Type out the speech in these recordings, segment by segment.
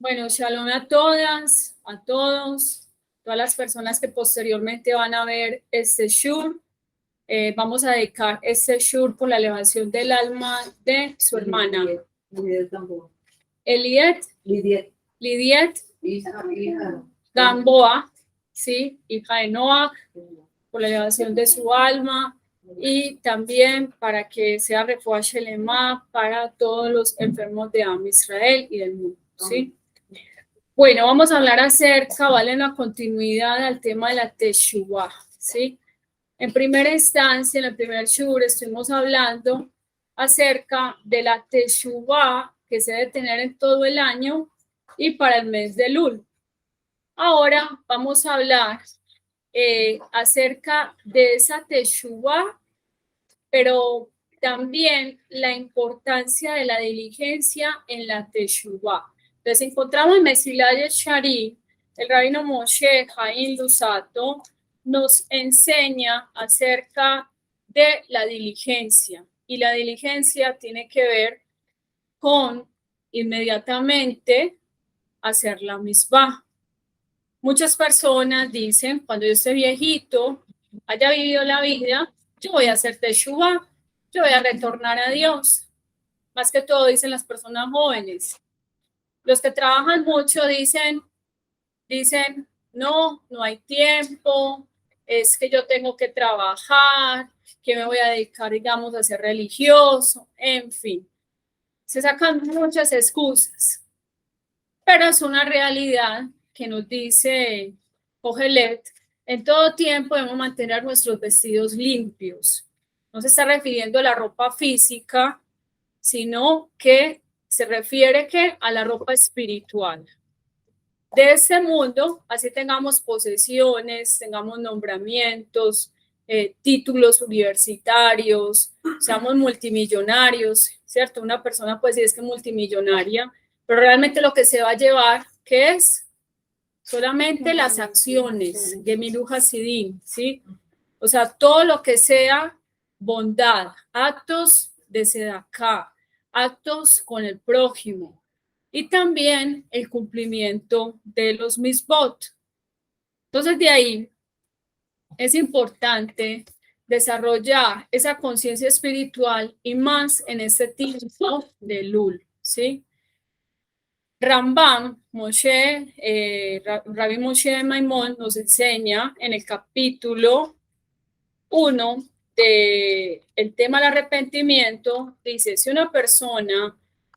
Bueno, shalom a todas, a todos, todas las personas que posteriormente van a ver este shur. Vamos a dedicar este shur por la elevación del alma de su hermana. Lidiet Gamboa, ¿sí? Hija de Noah, por la elevación de su alma y también para que sea refuah shelema para todos los enfermos de Am Israel y del mundo, ¿sí? Bueno, vamos a hablar acerca, vale, en la continuidad al tema de la Teshuvah, ¿sí? En primera instancia, en el primer shur, estuvimos hablando acerca de la Teshuvah que se debe tener en todo el año y para el mes de Elul. Ahora vamos a hablar acerca de esa Teshuvah, pero también la importancia de la diligencia en la Teshuvah. Entonces encontramos en Mesilat Yesharim, el rabino Moshe Haim Luzzatto nos enseña acerca de la diligencia. Y la diligencia tiene que ver con inmediatamente hacer la misbah. Muchas personas dicen, cuando yo esté viejito, haya vivido la vida, yo voy a hacer Teshuvah, yo voy a retornar a Dios. Más que todo dicen las personas jóvenes. Los que trabajan mucho dicen, no hay tiempo, es que yo tengo que trabajar, que me voy a dedicar, digamos, a ser religioso, en fin. Se sacan muchas excusas, pero es una realidad que nos dice Kohelet, en todo tiempo debemos mantener nuestros vestidos limpios. No se está refiriendo a la ropa física, sino que se refiere a la ropa espiritual. De este mundo, así tengamos posesiones, tengamos nombramientos, títulos universitarios, seamos multimillonarios, ¿cierto? Una persona puede decir es que es multimillonaria, pero realmente lo que se va a llevar, ¿qué es? Solamente las acciones de Gemilut Hasidim, ¿sí? O sea, todo lo que sea bondad, actos de tzedakah, actos con el prójimo, y también el cumplimiento de los misbot. Entonces, de ahí es importante desarrollar esa conciencia espiritual y más en este tiempo de Elul, ¿sí? Rambam, Rabbi Moshe Maimón nos enseña en el capítulo 1 del tema del arrepentimiento, dice, si una persona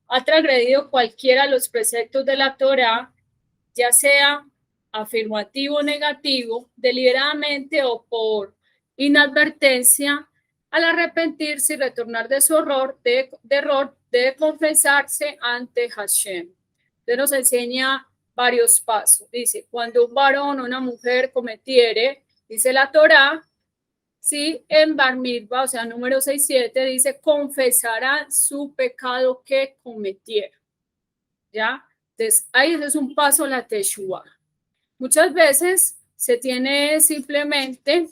ha transgredido cualquiera de los preceptos de la Torá, ya sea afirmativo o negativo, deliberadamente o por inadvertencia, al arrepentirse y retornar de su error, debe confesarse ante Hashem. Entonces nos enseña varios pasos. Dice, cuando un varón o una mujer cometiere, dice la Torá, sí, en Bar Mitzvah, o sea, número 6-7, dice, confesará su pecado que cometiera. ¿Ya? Entonces, ahí es un paso la Teshuvah. Muchas veces se tiene simplemente,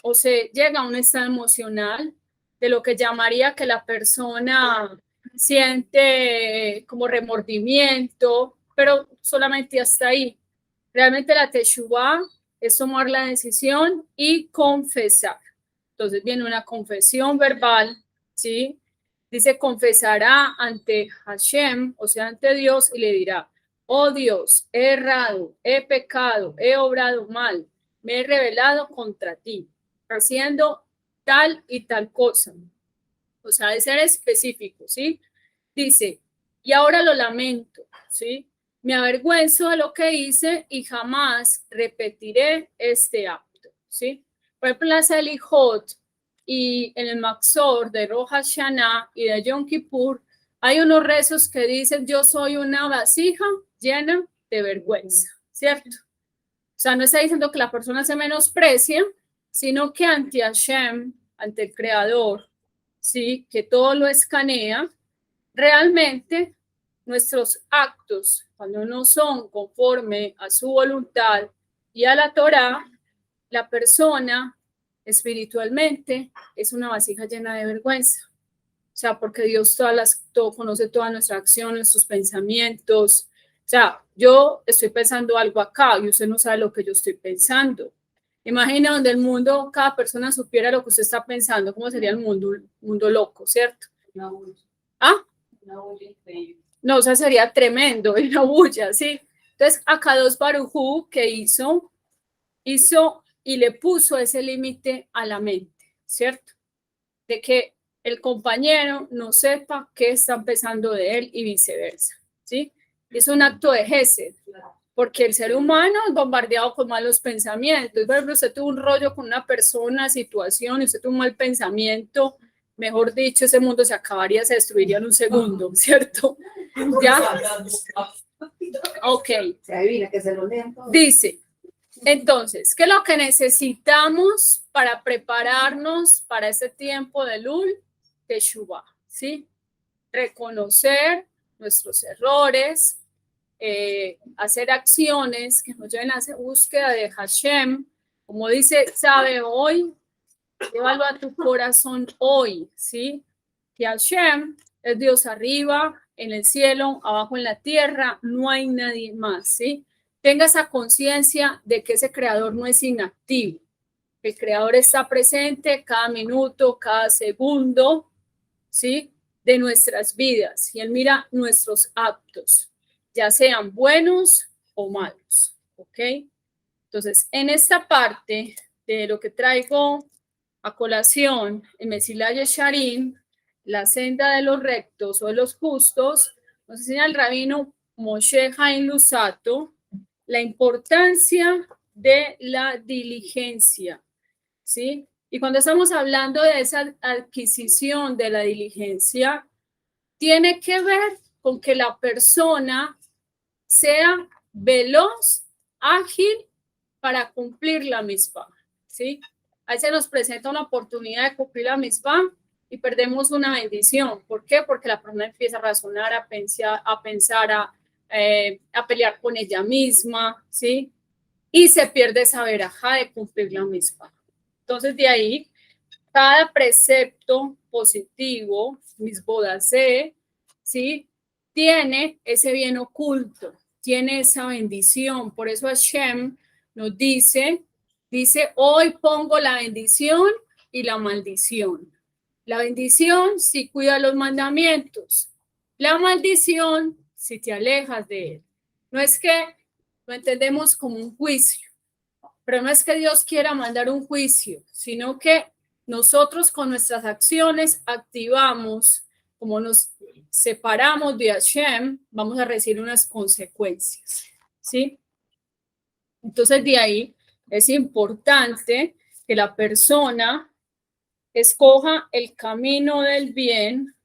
o se llega a un estado emocional de lo que llamaría que la persona siente como remordimiento, pero solamente hasta ahí. Realmente la Teshuvah es tomar la decisión y confesar. Entonces viene una confesión verbal, ¿sí? Dice, confesará ante Hashem, o sea, ante Dios, y le dirá, oh Dios, he errado, he pecado, he obrado mal, me he rebelado contra ti, haciendo tal y tal cosa. O sea, de ser específico, ¿sí? Dice, y ahora lo lamento, ¿sí? Me avergüenzo de lo que hice y jamás repetiré este acto, ¿sí? Por ejemplo, en la Selijot y en el Maxor de Rosh Hashanah y de Yom Kippur, hay unos rezos que dicen, yo soy una vasija llena de vergüenza, ¿cierto? O sea, no está diciendo que la persona se menosprecia, sino que ante Hashem, ante el Creador, ¿sí? Que todo lo escanea, realmente nuestros actos, cuando no son conforme a su voluntad y a la Torá, la persona espiritualmente es una vasija llena de vergüenza. O sea, porque Dios todo conoce todas nuestras acciones, nuestros pensamientos, O sea, yo estoy pensando algo acá y usted no sabe lo que yo estoy pensando. Imagina donde el mundo, cada persona supiera lo que usted está pensando, cómo sería el mundo loco, ¿cierto? ¿Ah? No, o sea, sería tremendo, una bulla, ¿sí? Entonces, Akadosh Baruj Hu, ¿qué hizo? Hizo y le puso ese límite a la mente, ¿cierto? De que el compañero no sepa qué está pensando de él y viceversa, ¿sí? Es un acto de Gesed, porque el ser humano es bombardeado con malos pensamientos. Por ejemplo, usted tuvo un rollo con una persona, situación, y usted tuvo un mal pensamiento, mejor dicho, ese mundo se acabaría, se destruiría en un segundo, ¿cierto? ¿Ya? Ok. Se adivina que se lo lean todos. Dice, entonces, ¿qué es lo que necesitamos para prepararnos para ese tiempo de Lul? Teshuvah, ¿sí? Reconocer nuestros errores, hacer acciones que nos lleven a hacer búsqueda de Hashem, como dice, sabe hoy, llévalo a tu corazón hoy, ¿sí? Que Hashem es Dios arriba, en el cielo, abajo en la tierra, no hay nadie más, ¿sí? Tenga esa conciencia de que ese creador no es inactivo. El creador está presente cada minuto, cada segundo, ¿sí? De nuestras vidas. Y él mira nuestros actos, ya sean buenos o malos, ¿ok? Entonces, en esta parte de lo que traigo a colación en Mesilat Yesharim, la senda de los rectos o de los justos, nos enseña el rabino Moshe Haim Lusato la importancia de la diligencia, ¿sí? Y cuando estamos hablando de esa adquisición de la diligencia, tiene que ver con que la persona sea veloz, ágil para cumplir la misma, ¿sí? Ahí se nos presenta una oportunidad de cumplir la misma y perdemos una bendición. ¿Por qué? Porque la persona empieza a razonar, a pelear con ella misma, ¿sí? Y se pierde esa verajá de cumplir la misma. Entonces, de ahí, cada precepto positivo, mis bodas, ¿sí? Tiene ese bien oculto, tiene esa bendición. Por eso Hashem nos dice, hoy pongo la bendición y la maldición. La bendición si cuida los mandamientos. La maldición si te alejas de él. No es que lo entendemos como un juicio, pero no es que Dios quiera mandar un juicio, sino que nosotros con nuestras acciones activamos, como nos separamos de Hashem, vamos a recibir unas consecuencias, ¿sí? Entonces de ahí es importante que la persona escoja el camino del bien,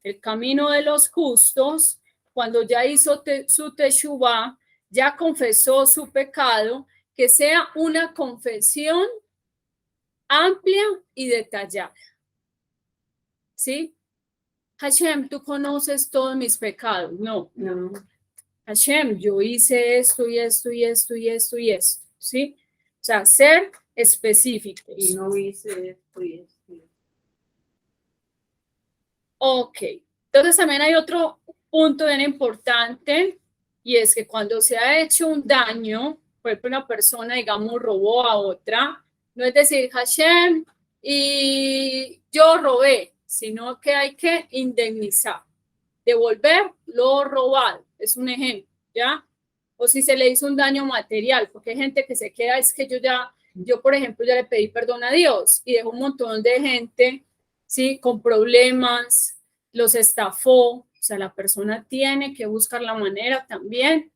el camino de los justos, cuando ya hizo su teshuvah, ya confesó su pecado, que sea una confesión amplia y detallada, ¿sí? Hashem, tú conoces todos mis pecados. No, no. Hashem, yo hice esto y esto y esto y esto y esto, ¿sí? O sea, ser específicos. Y no hice esto y esto. Ok. Entonces también hay otro punto bien importante y es que cuando se ha hecho un daño, por ejemplo, una persona, digamos, robó a otra, no es decir, Hashem, y yo robé, sino que hay que indemnizar, devolver lo robado, es un ejemplo, ¿ya? O si se le hizo un daño material, porque hay gente que se queda, es que yo por ejemplo, ya le pedí perdón a Dios y dejo un montón de gente, ¿sí? Con problemas, los estafó, o sea, la persona tiene que buscar la manera también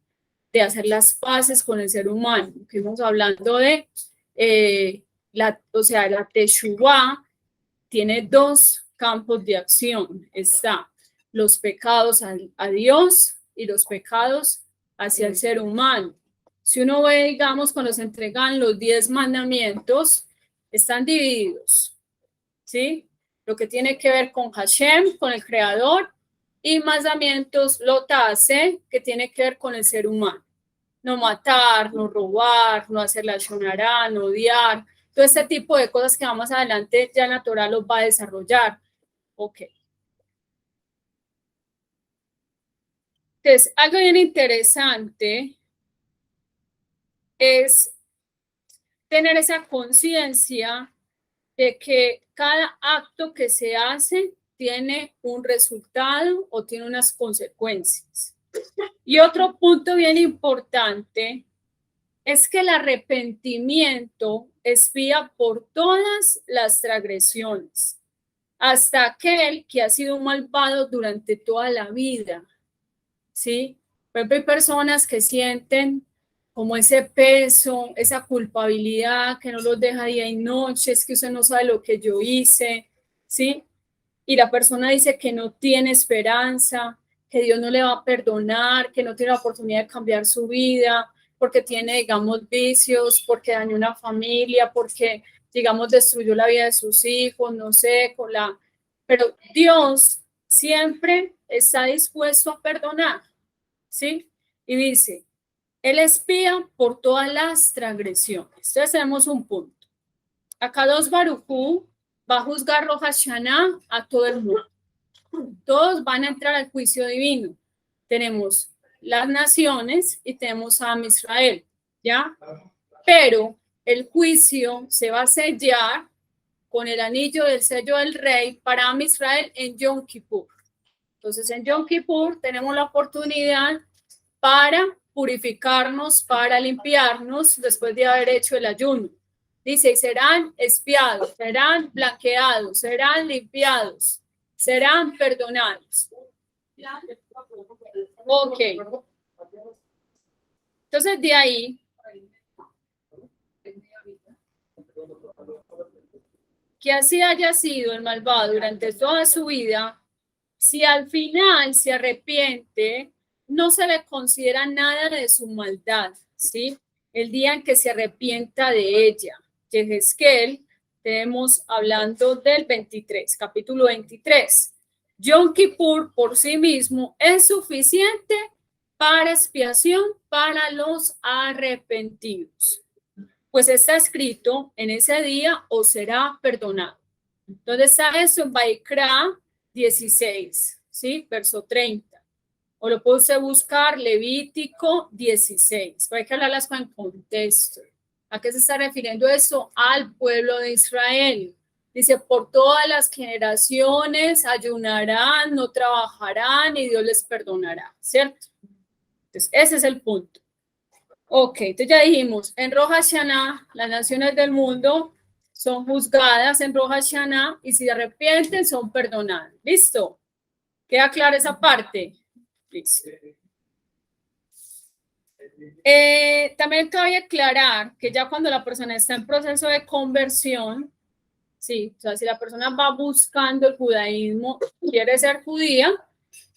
de hacer las paces con el ser humano, que estamos hablando de, la teshuvah tiene dos campos de acción, está los pecados a Dios y los pecados hacia el ser humano. Si uno ve, digamos, cuando se entregan los 10 mandamientos, están divididos, ¿sí? Lo que tiene que ver con Hashem, con el creador, y mandamientos lotase, que tiene que ver con el ser humano. No matar, no robar, no hacer la shonará, no odiar, todo este tipo de cosas que más adelante ya la Torah los va a desarrollar. Ok. Entonces, algo bien interesante es tener esa conciencia de que cada acto que se hace tiene un resultado o tiene unas consecuencias. Y otro punto bien importante es que el arrepentimiento expía por todas las transgresiones, hasta aquel que ha sido malvado durante toda la vida, ¿sí? Por ejemplo, hay personas que sienten como ese peso, esa culpabilidad que no los deja día y noche, es que usted no sabe lo que yo hice, ¿sí? Y la persona dice que no tiene esperanza, que Dios no le va a perdonar, que no tiene la oportunidad de cambiar su vida, porque tiene, digamos, vicios, porque dañó una familia, porque, digamos, destruyó la vida de sus hijos, no sé, Pero Dios siempre está dispuesto a perdonar, ¿sí? Y dice, Él espía por todas las transgresiones. Entonces tenemos un punto. Acá dos Barujú va a juzgar Rosh Hashanah a todo el mundo. Todos van a entrar al juicio divino. Tenemos las naciones y tenemos a Israel, ¿ya? Pero el juicio se va a sellar con el anillo del sello del rey para Israel en Yom Kippur. Entonces, en Yom Kippur tenemos la oportunidad para purificarnos, para limpiarnos después de haber hecho el ayuno. Dice, y serán expiados, serán blanqueados, serán limpiados, serán perdonados. Ok. Entonces, de ahí, que así haya sido el malvado durante toda su vida, si al final se arrepiente, no se le considera nada de su maldad, ¿sí? El día en que se arrepienta de ella. Yehezkel, tenemos hablando del 23, capítulo 23. Yom Kippur por sí mismo es suficiente para expiación para los arrepentidos. Pues está escrito, en ese día os será perdonado. ¿Dónde está eso? En Baikra 16, ¿sí? Verso 30. O lo puede usted buscar, Levítico 16. Hay que hablarlas con contexto. ¿A qué se está refiriendo eso? Al pueblo de Israel. Dice, por todas las generaciones ayunarán, no trabajarán y Dios les perdonará, ¿cierto? Entonces, ese es el punto. Ok, entonces ya dijimos, en Rosh Hashanah, las naciones del mundo son juzgadas en Rosh Hashanah y si se arrepienten son perdonadas. ¿Listo? ¿Queda clara esa parte? Listo. También cabe aclarar que ya cuando la persona está en proceso de conversión, sí, o sea, si la persona va buscando el judaísmo, quiere ser judía,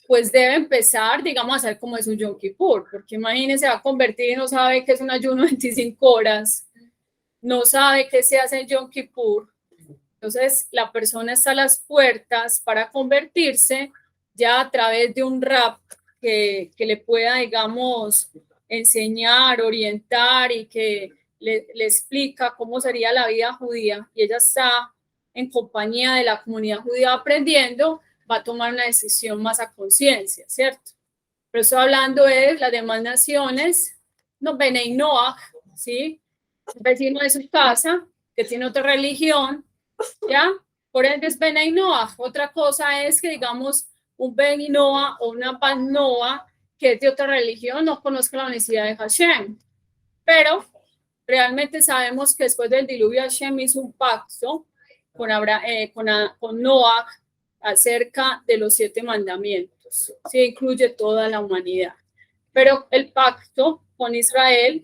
pues debe empezar, digamos, a hacer como es un Yom Kippur, porque imagínese, va a convertir y no sabe qué es un ayuno 25 horas, no sabe qué se hace en Yom Kippur. Entonces, la persona está a las puertas para convertirse ya a través de un rab que le pueda, digamos, enseñar, orientar y que le explica cómo sería la vida judía. Y ella está en compañía de la comunidad judía aprendiendo, va a tomar una decisión más a conciencia, ¿cierto? Pero estoy hablando de las demás naciones, no, Benei Noach, ¿sí? Un vecino de su casa que tiene otra religión, ¿ya? Por ende es Benei Noach. Otra cosa es que, digamos, un Benei Noach o una Bat Noach que es de otra religión no conozca la unicidad de Hashem. Pero realmente sabemos que después del diluvio Hashem hizo un pacto con Noach acerca de los 7 mandamientos. Sí, incluye toda la humanidad. Pero el pacto con Israel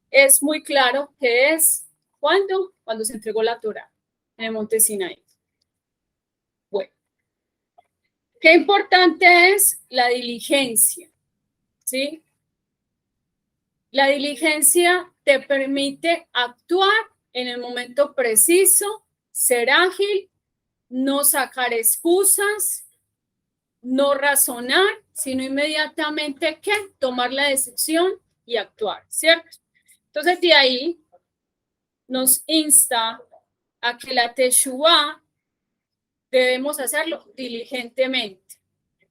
es muy claro que es cuando se entregó la Torá en el monte Sinaí. Bueno, qué importante es la diligencia, ¿sí? La diligencia te permite actuar en el momento preciso, ser ágil, no sacar excusas, no razonar, sino inmediatamente ¿qué? Tomar la decisión y actuar, ¿cierto? Entonces de ahí nos insta a que la Teshuvá debemos hacerlo diligentemente.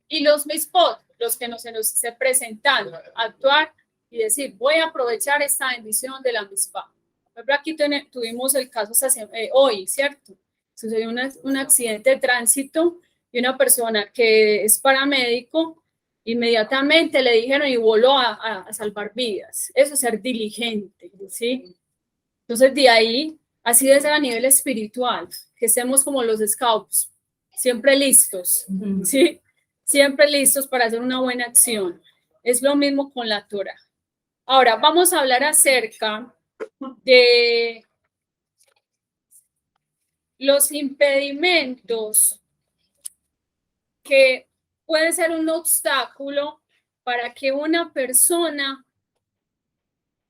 Y los mispot, los que se nos esté presentando, actuar y decir, voy a aprovechar esta bendición de la mispa. Por ejemplo, aquí tuvimos el caso hoy, ¿cierto? Sucedió un accidente de tránsito y una persona que es paramédico, inmediatamente le dijeron y voló a salvar vidas. Eso es ser diligente, ¿sí? Entonces, de ahí, así debe ser a nivel espiritual, que estemos como los scouts, siempre listos, ¿sí? Siempre listos para hacer una buena acción. Es lo mismo con la Torah. Ahora, vamos a hablar acerca de los impedimentos que pueden ser un obstáculo para que una persona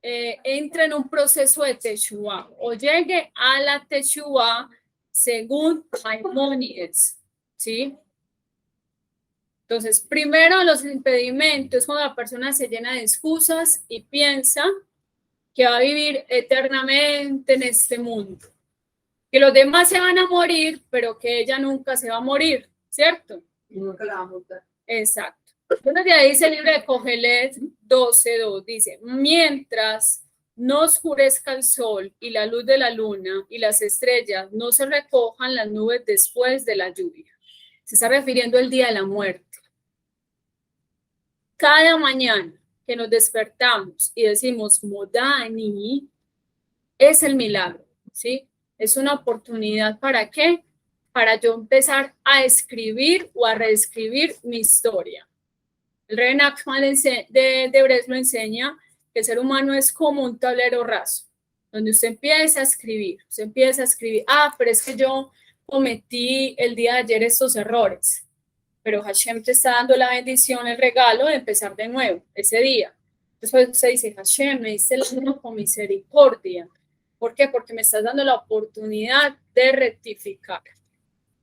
entre en un proceso de Teshuvah o llegue a la Teshuvah según Maimónides, ¿sí? Entonces, primero los impedimentos, cuando la persona se llena de excusas y piensa que va a vivir eternamente en este mundo, que los demás se van a morir, pero que ella nunca se va a morir, ¿cierto? Y nunca la va a montar. Exacto. Entonces, de ahí dice el libro de Cogelet 12:2, dice, mientras no oscurezca el sol y la luz de la luna y las estrellas no se recojan las nubes después de la lluvia. Se está refiriendo al día de la muerte. Cada mañana que nos despertamos y decimos Modani, es el milagro, ¿sí? Es una oportunidad ¿para qué? Para yo empezar a escribir o a reescribir mi historia. El rey Nachman de Breslo enseña que el ser humano es como un tablero raso, donde usted empieza a escribir, pero es que yo cometí el día de ayer estos errores, pero Hashem te está dando la bendición, el regalo de empezar de nuevo ese día. Después usted dice, Hashem, me diste el mundo con misericordia. ¿Por qué? Porque me estás dando la oportunidad de rectificar,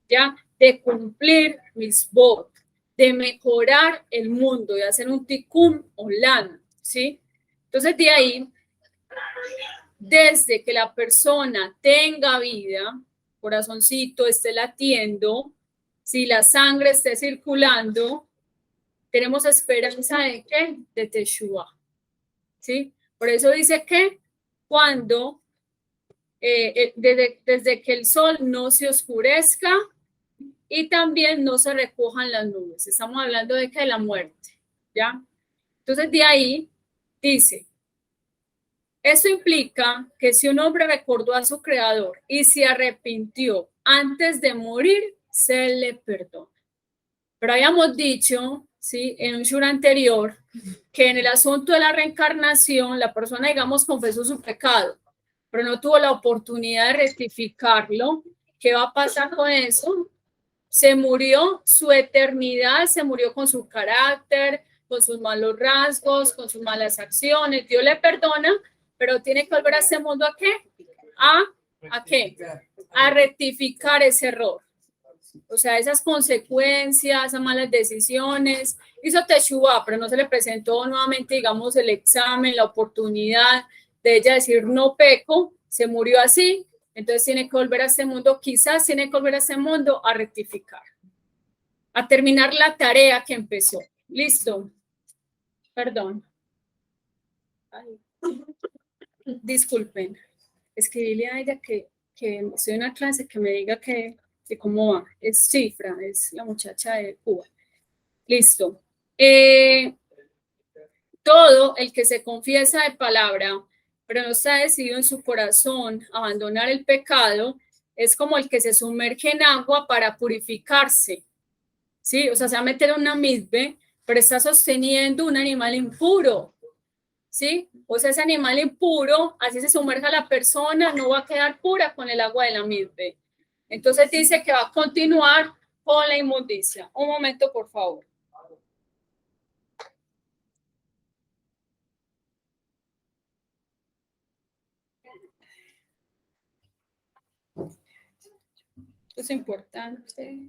¿ya? De cumplir mis votos, de mejorar el mundo, de hacer un tikkun olam, ¿sí? Entonces, de ahí, desde que la persona tenga vida, corazoncito esté latiendo, si la sangre esté circulando, tenemos esperanza de ¿qué? De Teshuvah, ¿sí? Por eso dice que cuando, desde que el sol no se oscurezca y también no se recojan las nubes. Estamos hablando de que de la muerte, ¿ya? Entonces, de ahí dice, esto implica que si un hombre recordó a su creador y se arrepintió antes de morir, se le perdona. Pero habíamos dicho, ¿sí? En un shur anterior, que en el asunto de la reencarnación, la persona, digamos, confesó su pecado, pero no tuvo la oportunidad de rectificarlo. ¿Qué va a pasar con eso? Se murió su eternidad, se murió con su carácter, con sus malos rasgos, con sus malas acciones. Dios le perdona, pero tiene que volver a este mundo ¿a qué? ¿A qué? A rectificar ese error. O sea, esas consecuencias, esas malas decisiones, hizo Teshuvah, pero no se le presentó nuevamente, digamos, el examen, la oportunidad de ella decir no peco, se murió así, entonces tiene que volver a este mundo, quizás tiene que volver a este mundo a rectificar, a terminar la tarea que empezó. Listo. Perdón. Ay. Disculpen. Escribíle a ella que estoy en una clase que me diga que cómo va. Es Cifra, es la muchacha de Cuba. Listo. Todo el que se confiesa de palabra, pero no está decidido en su corazón a abandonar el pecado, es como el que se sumerge en agua para purificarse. ¿Sí? O sea, se va a meter en una misbe, pero está sosteniendo un animal impuro. ¿Sí? O sea, ese animal impuro, así se sumerja la persona, no va a quedar pura con el agua de la misbe. Entonces dice que va a continuar con la inmundicia. Un momento, por favor. Es importante.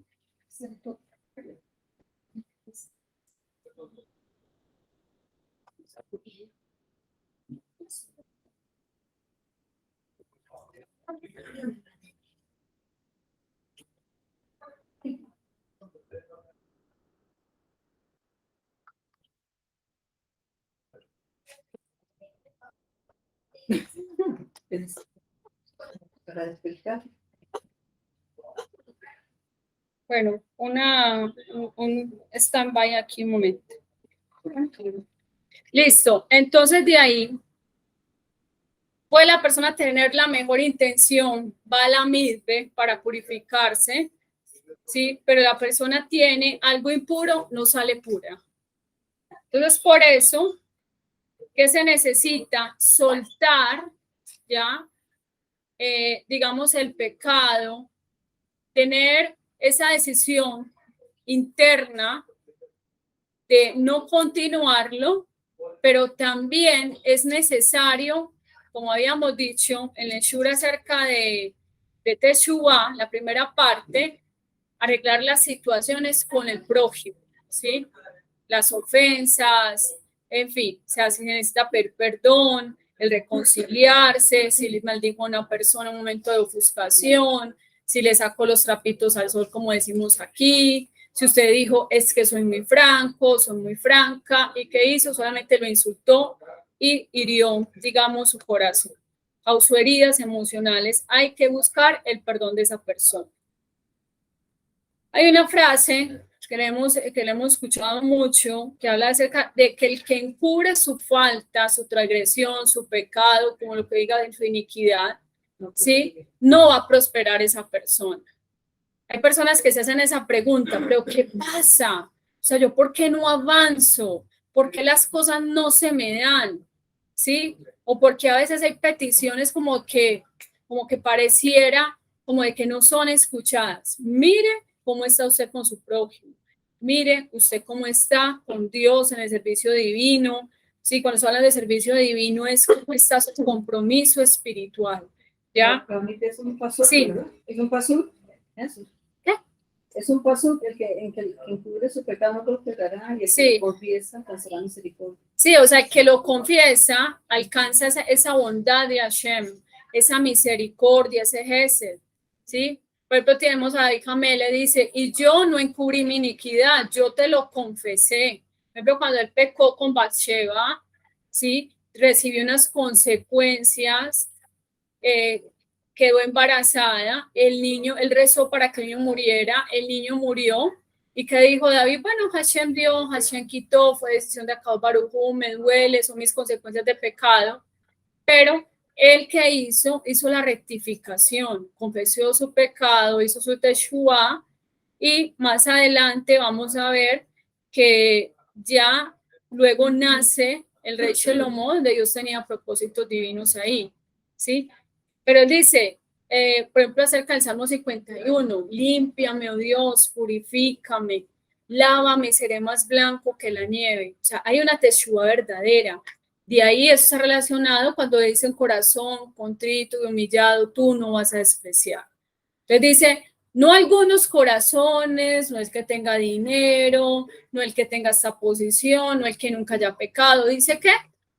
Para explicar. Bueno, un stand-by aquí un momento. Listo, entonces de ahí puede la persona tener la mejor intención, va a la misma para purificarse, ¿sí? Pero la persona tiene algo impuro, no sale pura. Entonces, por eso que se necesita soltar, ¿ya? Digamos, el pecado, tener esa decisión interna de no continuarlo, pero también es necesario, como habíamos dicho en el Shura acerca de Teshuvá, la primera parte, arreglar las situaciones con el prójimo, ¿sí? Las ofensas, en fin, se necesita pedir perdón, el reconciliarse, si le maldijo a una persona en un momento de ofuscación, si le sacó los trapitos al sol, como decimos aquí, si usted dijo, es que soy muy franco, soy muy franca, ¿y qué hizo? Solamente lo insultó y hirió, digamos, su corazón. Causó heridas emocionales, hay que buscar el perdón de esa persona. Hay una frase que le hemos escuchado mucho, que habla acerca de que el que encubre su falta, su transgresión, su pecado, como lo que diga de su iniquidad, ¿sí? No va a prosperar esa persona. Hay personas que se hacen esa pregunta, pero ¿qué pasa? O sea, ¿yo por qué no avanzo? ¿Por qué las cosas no se me dan? ¿Sí? O porque a veces hay peticiones como que pareciera como de que no son escuchadas. Mire cómo está usted con su prójimo. Mire usted cómo está con Dios en el servicio divino. Sí, cuando se habla de servicio divino es cómo está su compromiso espiritual. ¿Ya? Es un paso, sí. ¿verdad? Es un paso. Eso. ¿Qué? Es un paso en que el que encubre su pecado no prosperará y el sí. que confiesa alcanzará misericordia. Sí, o sea, que lo confiesa, alcanza esa bondad de Hashem, esa misericordia, ese gesed, ¿sí? Por ejemplo, tenemos a David Jamel, le dice, y yo no encubrí mi iniquidad, yo te lo confesé. Por ejemplo, cuando él pecó con Bathsheba, ¿sí? Recibió unas consecuencias, quedó embarazada, el niño, él rezó para que el niño muriera, el niño murió. ¿Y qué dijo David? Bueno, Hashem dio, Hashem quitó, fue decisión de Akadosh Baruj Hu, me duele, son mis consecuencias de pecado. Pero él que hizo la rectificación, confesó su pecado, hizo su teshuvá, y más adelante vamos a ver que ya luego nace el rey Shelomo, donde Dios tenía propósitos divinos ahí, ¿sí? Pero él dice, por ejemplo, acerca del Salmo 51, límpiame, oh Dios, purifícame, lávame, seré más blanco que la nieve. O sea, hay una teshuvá verdadera. De ahí eso está relacionado cuando dice en corazón contrito y humillado, tú no vas a despreciar. Entonces dice, no algunos corazones, no el que tenga dinero, no el que tenga esta posición, no el que nunca haya pecado. Dice ¿qué?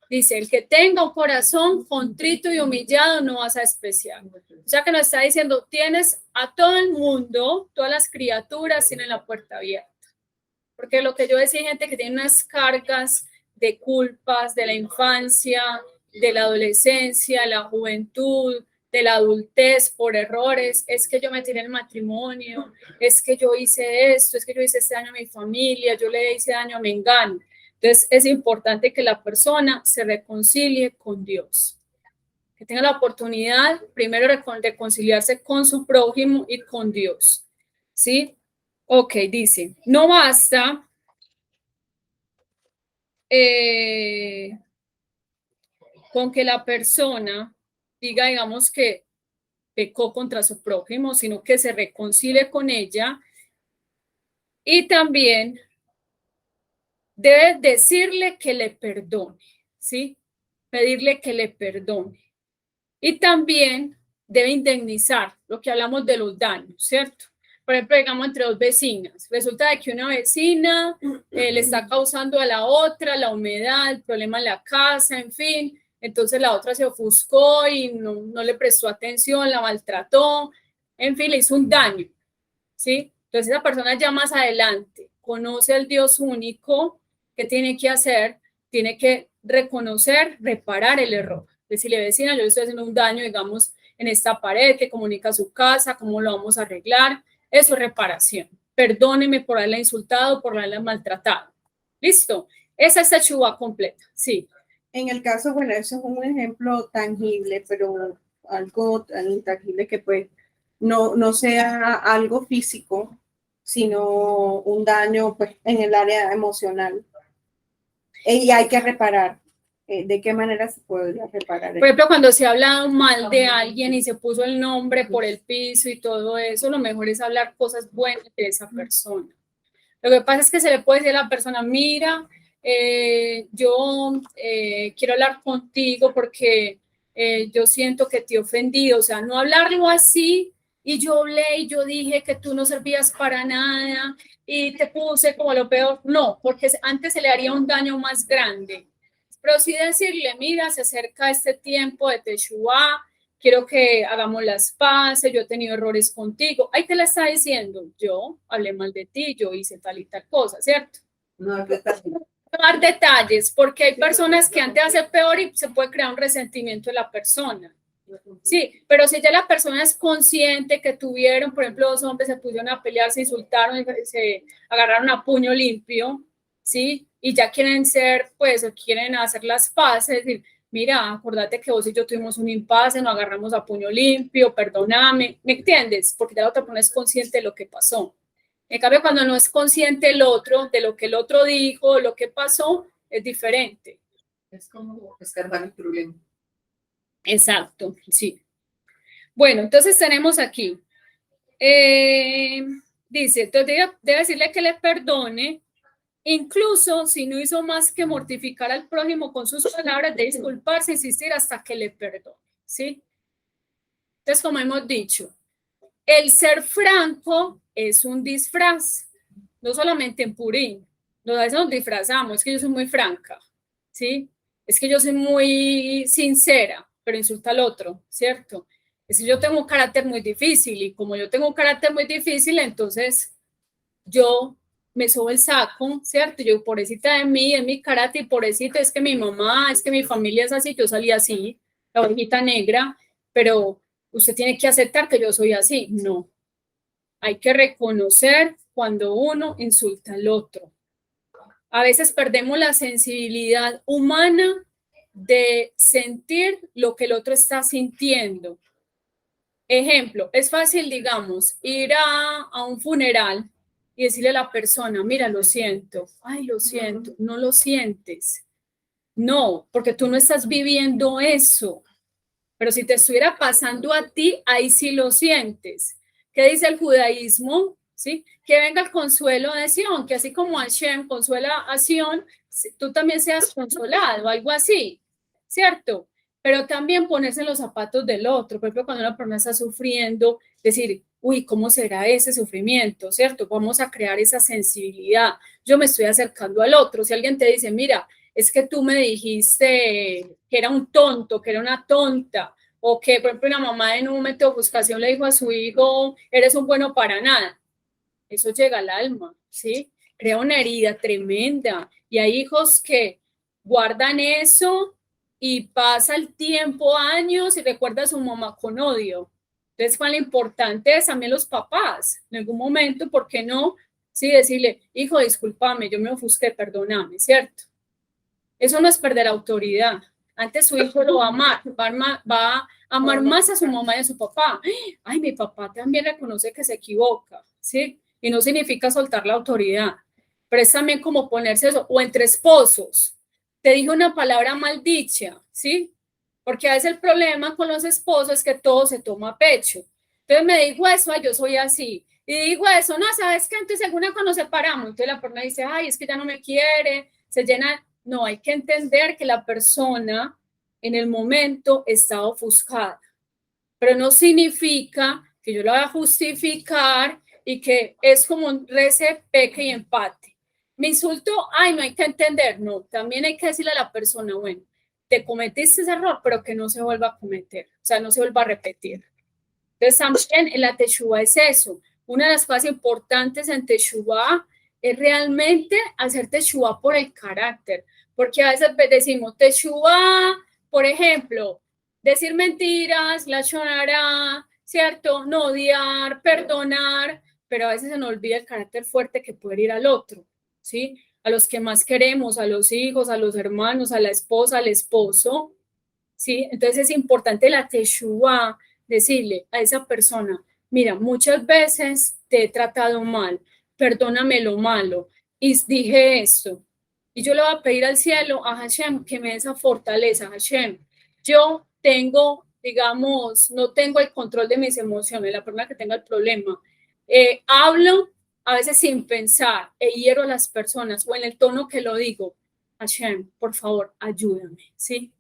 Dice, el que tenga un corazón contrito y humillado no vas a despreciar. O sea que nos está diciendo, tienes a todo el mundo, todas las criaturas tienen la puerta abierta. Porque lo que yo decía, hay gente que tiene unas cargas de culpas de la infancia, de la adolescencia, la juventud, de la adultez por errores, es que yo me tiré el matrimonio, es que yo hice esto, es que yo hice este daño a mi familia, yo le hice daño a Mengano. Entonces es importante que la persona se reconcilie con Dios, que tenga la oportunidad primero de reconciliarse con su prójimo y con Dios, ¿sí? Ok, dice, no basta con que la persona diga, digamos, que pecó contra su prójimo, sino que se reconcilie con ella y también debe decirle que le perdone, ¿sí? Pedirle que le perdone. Y también debe indemnizar lo que hablamos de los daños, ¿cierto? Por ejemplo, digamos, entre dos vecinas. Resulta de que una vecina le está causando a la otra la humedad, el problema en la casa, en fin. Entonces la otra se ofuscó y no le prestó atención, la maltrató, en fin, le hizo un daño, ¿sí? Entonces esa persona ya más adelante conoce al Dios único. ¿Qué tiene que hacer? Tiene que reconocer, reparar el error. Decirle, vecina, yo le estoy haciendo un daño, digamos, en esta pared que comunica su casa, cómo lo vamos a arreglar. Eso es reparación. Perdóneme por haberla insultado, por haberla maltratado. ¿Listo? Esa es Teshuvá completa, sí. En el caso, bueno, eso es un ejemplo tangible, pero algo tan intangible que pues no sea algo físico, sino un daño pues en el área emocional. Y hay que reparar. ¿De qué manera se podría reparar? Por ejemplo, cuando se habla mal de alguien y se puso el nombre por el piso y todo eso, lo mejor es hablar cosas buenas de esa persona. Lo que pasa es que se le puede decir a la persona, mira, yo quiero hablar contigo porque yo siento que te he ofendido, o sea, no hablarlo así, y yo hablé y yo dije que tú no servías para nada y te puse como lo peor, no, porque antes se le haría un daño más grande. Pero sí decirle, mira, se acerca este tiempo de Teshuvá, quiero que hagamos las paces, yo he tenido errores contigo. Ahí te la está diciendo, yo hablé mal de ti, yo hice tal y tal cosa, ¿cierto? No, detalles. No dar detalles, porque hay personas que antes hacen peor y se puede crear un resentimiento de la persona. Sí, pero si ya la persona es consciente que tuvieron, por ejemplo, dos hombres se pusieron a pelear, se insultaron, se agarraron a puño limpio, ¿sí? Y ya quieren ser, pues, quieren hacer las paces, decir, mira, acordate que vos y yo tuvimos un impasse, nos agarramos a puño limpio, perdóname, ¿me entiendes? Porque ya la otra persona es consciente de lo que pasó. En cambio, cuando no es consciente el otro, de lo que el otro dijo, lo que pasó, es diferente. Es como escarbar el problema. Exacto, sí. Bueno, entonces tenemos aquí, dice, entonces debe decirle que le perdone, incluso si no hizo más que mortificar al prójimo con sus palabras, de disculparse, insistir hasta que le perdone, ¿sí? Entonces, como hemos dicho, el ser franco es un disfraz, no solamente en Purín, a veces nos disfrazamos, es que yo soy muy franca, ¿sí? Es que yo soy muy sincera, pero insulta al otro, ¿cierto? Es que yo tengo un carácter muy difícil y como yo tengo un carácter muy difícil, entonces yo me subo el saco, ¿cierto? Yo, pobrecita de mí, es mi carácter, pobrecita, es que mi mamá, es que mi familia es así, yo salí así, la ovejita negra, pero usted tiene que aceptar que yo soy así. No, hay que reconocer cuando uno insulta al otro. A veces perdemos la sensibilidad humana de sentir lo que el otro está sintiendo. Ejemplo, es fácil, digamos, ir a un funeral y decirle a la persona, mira, lo siento, ay, lo siento, no lo sientes. No, porque tú no estás viviendo eso. Pero si te estuviera pasando a ti, ahí sí lo sientes. ¿Qué dice el judaísmo? ¿Sí? Que venga el consuelo de Sion, que así como Hashem consuela a Sion, tú también seas consolado, algo así, ¿cierto? Pero también ponerse en los zapatos del otro. Por ejemplo, cuando una persona está sufriendo, decir, uy, ¿cómo será ese sufrimiento? ¿Cierto? Vamos a crear esa sensibilidad. Yo me estoy acercando al otro. Si alguien te dice, mira, es que tú me dijiste que era un tonto, que era una tonta, o que, por ejemplo, una mamá en un momento de ofuscación le dijo a su hijo, eres un bueno para nada. Eso llega al alma, ¿sí? Crea una herida tremenda. Y hay hijos que guardan eso y pasa el tiempo, años, y recuerda a su mamá con odio. Entonces, cuán importante es también los papás, en algún momento, ¿por qué no? Sí, decirle, hijo, discúlpame, yo me ofusqué, perdóname, ¿cierto? Eso no es perder autoridad. Antes su hijo lo va a amar, va a amar más a su mamá y a su papá. Ay, mi papá también reconoce que se equivoca, ¿sí? Y no significa soltar la autoridad, pero es también como ponerse eso, o entre esposos. Te dije una palabra maldicha, ¿sí? Porque a veces el problema con los esposos es que todo se toma a pecho. Entonces me dijo eso, ay, yo soy así. Y digo eso, no, ¿sabes qué? Entonces alguna cuando nos separamos, entonces la persona dice, ay, es que ya no me quiere, se llena. No, hay que entender que la persona en el momento está ofuscada, pero no significa que yo la voy a justificar y que es como un rece, peque y empate. Me insulto, ay, no hay que entender, no, también hay que decirle a la persona, bueno, te cometiste ese error, pero que no se vuelva a cometer, o sea, no se vuelva a repetir. Entonces, también en la Teshuvá es eso. Una de las cosas importantes en Teshuvá es realmente hacer Teshuvá por el carácter, porque a veces decimos Teshuvá Por ejemplo, decir mentiras, la chonará, ¿cierto? No odiar, perdonar, pero a veces se nos olvida el carácter fuerte que puede ir al otro, ¿sí? A los que más queremos, a los hijos, a los hermanos, a la esposa, al esposo, ¿sí? Entonces es importante la teshuva, decirle a esa persona, mira, muchas veces te he tratado mal, perdóname lo malo, y dije esto, y yo le voy a pedir al cielo, a Hashem, que me dé esa fortaleza, Hashem, yo tengo, digamos, no tengo el control de mis emociones, la persona que tenga el problema, hablo a veces sin pensar, hiero a las personas, o en el tono que lo digo, Hashem, por favor, ayúdame, ¿sí?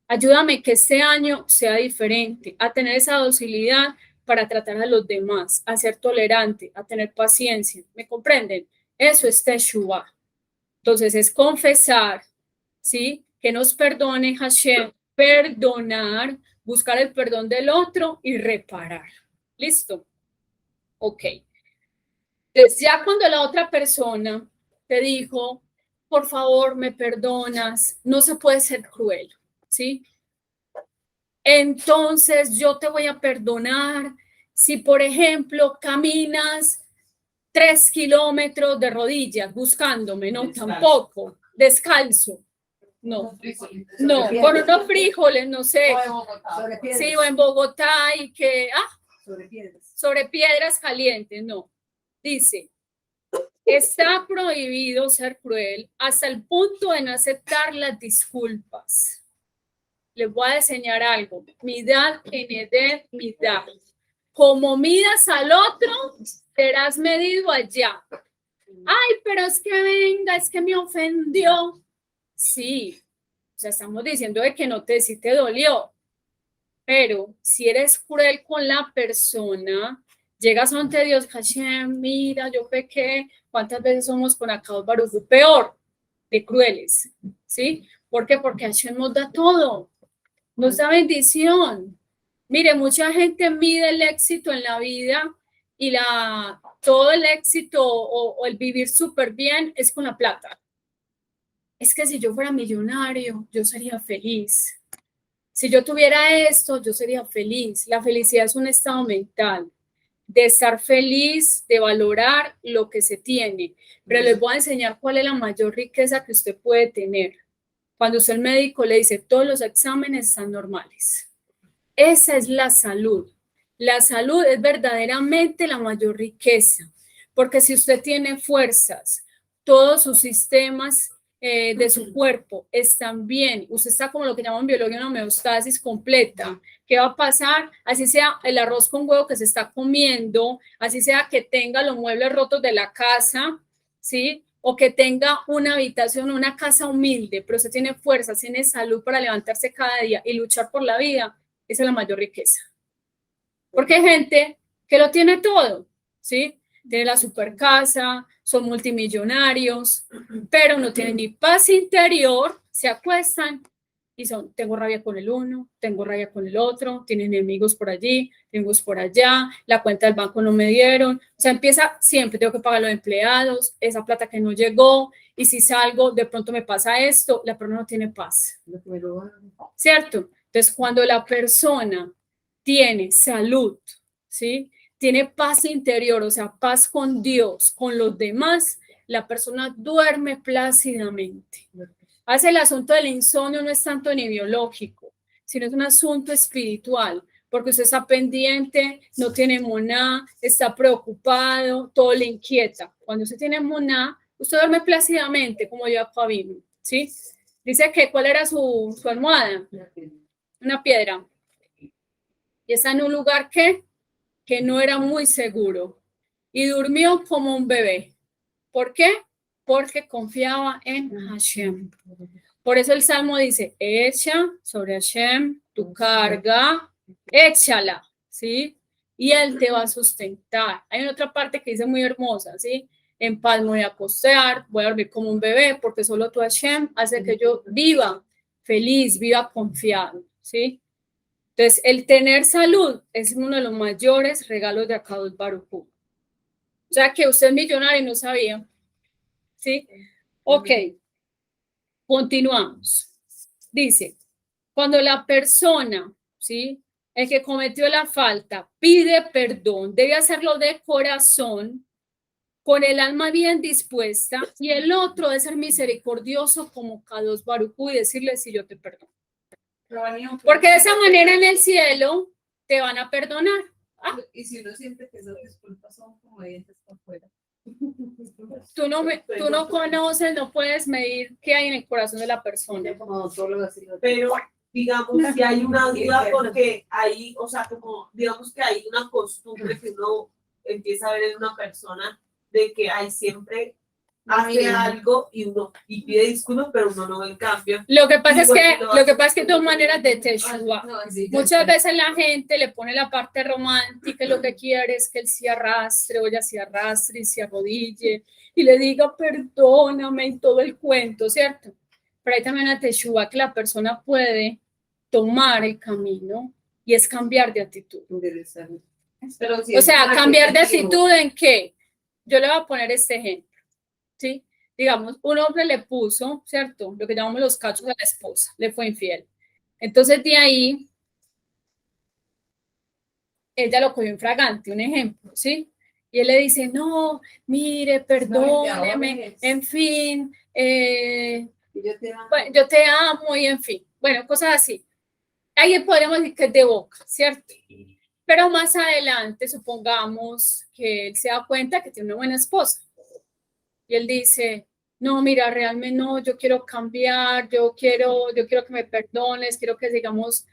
Ayúdame que este año sea diferente, a tener esa docilidad para tratar a los demás, a ser tolerante, a tener paciencia. ¿Me comprenden? Eso es Teshuvah. Entonces es confesar, ¿sí? Que nos perdone Hashem, perdonar, buscar el perdón del otro y reparar. ¿Listo? Ok. Entonces ya cuando la otra persona te dijo, por favor, me perdonas, no se puede ser cruel, ¿sí? Entonces yo te voy a perdonar si, por ejemplo, caminas 3 kilómetros de rodillas buscándome, no, tampoco, descalzo, no, con unos frijoles, no sé, sí, o en Bogotá y que, sobre piedras calientes, no, dice, está prohibido ser cruel hasta el punto de no aceptar las disculpas. Les voy a enseñar algo. Midad eneder midad. Como midas al otro, serás medido allá. Ay, pero es que venga, es que me ofendió. Sí, o sea, estamos diciendo de que no te, si te dolió. Pero si eres cruel con la persona, llegas ante Dios, Hashem, mira, yo pequé. ¿Cuántas veces somos con Akados Baruj? Peor, de crueles, ¿sí? ¿Por qué? Porque Hashem nos da todo. Nos da bendición. Mire, mucha gente mide el éxito en la vida y todo el éxito o el vivir súper bien es con la plata. Es que si yo fuera millonario, yo sería feliz. Si yo tuviera esto, yo sería feliz. La felicidad es un estado mental de estar feliz, de valorar lo que se tiene. Pero les voy a enseñar cuál es la mayor riqueza que usted puede tener. Cuando usted el médico le dice, todos los exámenes están normales. Esa es la salud. La salud es verdaderamente la mayor riqueza, porque si usted tiene fuerzas, todos sus sistemas de su cuerpo están bien, usted está como lo que llaman en biología una homeostasis completa. ¿Qué va a pasar? Así sea el arroz con huevo que se está comiendo, así sea que tenga los muebles rotos de la casa, ¿sí? O que tenga una habitación, una casa humilde, pero usted tiene fuerza, tiene salud para levantarse cada día y luchar por la vida, esa es la mayor riqueza. Porque hay gente que lo tiene todo, ¿sí? Tiene la super casa, son multimillonarios, pero no tienen ni paz interior, se acuestan y son, tengo rabia con el uno, tengo rabia con el otro, tienen enemigos por allí, enemigos por allá, la cuenta del banco no me dieron, o sea, empieza siempre, tengo que pagar a los empleados, esa plata que no llegó, y si salgo, de pronto me pasa esto, la persona no tiene paz, ¿cierto? Entonces, cuando la persona tiene salud, ¿sí? Tiene paz interior, o sea, paz con Dios, con los demás, la persona duerme plácidamente. Hace el asunto del insomnio no es tanto ni biológico, sino es un asunto espiritual, porque usted está pendiente, no tiene moná, está preocupado, todo le inquieta. Cuando usted tiene moná, usted duerme plácidamente, como yo acá vino, ¿sí? Dice que, ¿cuál era su almohada? Una piedra. Y está en un lugar que no era muy seguro. Y durmió como un bebé. ¿Por qué? Porque confiaba en Hashem. Por eso el Salmo dice, echa sobre Hashem tu carga, échala, ¿sí? Y Él te va a sustentar. Hay otra parte que dice muy hermosa, ¿sí? En paz me voy a acostar, voy a dormir como un bebé, porque solo tu Hashem hace que yo viva feliz, viva confiado, ¿sí? Entonces, el tener salud es uno de los mayores regalos de Akadosh Baruj Hu. O sea, que usted es millonario y no sabía. ¿Sí? Ok. Continuamos. Dice, Cuando la persona, ¿sí?, el que cometió la falta, pide perdón, debe hacerlo de corazón, con el alma bien dispuesta, y el otro debe ser misericordioso como Kadosh Baruj Hu y decirle: sí, yo te perdono. Porque de esa manera en el cielo te van a perdonar. Y si uno siente que esas disculpas son como dientes por fuera. Tú no conoces, no puedes medir qué hay en el corazón de la persona. Pero digamos, si hay una duda porque hay, o sea, como digamos que hay una costumbre que uno empieza a ver en una persona de que hay siempre hace algo y uno y pide disculpas, pero uno no ve el cambio. Lo que pasa es que hay dos maneras de teshuva. Muchas veces la gente le pone la parte romántica y lo que quiere es que él se arrastre o ella se arrastre y se arrodille y le diga perdóname y todo el cuento, ¿cierto? Pero hay también una teshuva que la persona puede tomar el camino y es cambiar de actitud. O sea, cambiar de actitud ¿en qué? Yo le voy a poner este ejemplo, ¿sí? Digamos, un hombre le puso, ¿cierto?, lo que llamamos los cachos a la esposa, le fue infiel. Entonces, de ahí, ella lo cogió infragante, un ejemplo, ¿sí? Y él le dice: no, mire, perdóneme, en fin, bueno, yo te amo y en fin, bueno, cosas así. Ahí podríamos decir que es de boca, ¿cierto? Pero más adelante, supongamos que él se da cuenta que tiene una buena esposa. Y él dice: no, mira, realmente no, yo quiero cambiar, yo quiero que me perdones, quiero que sigamos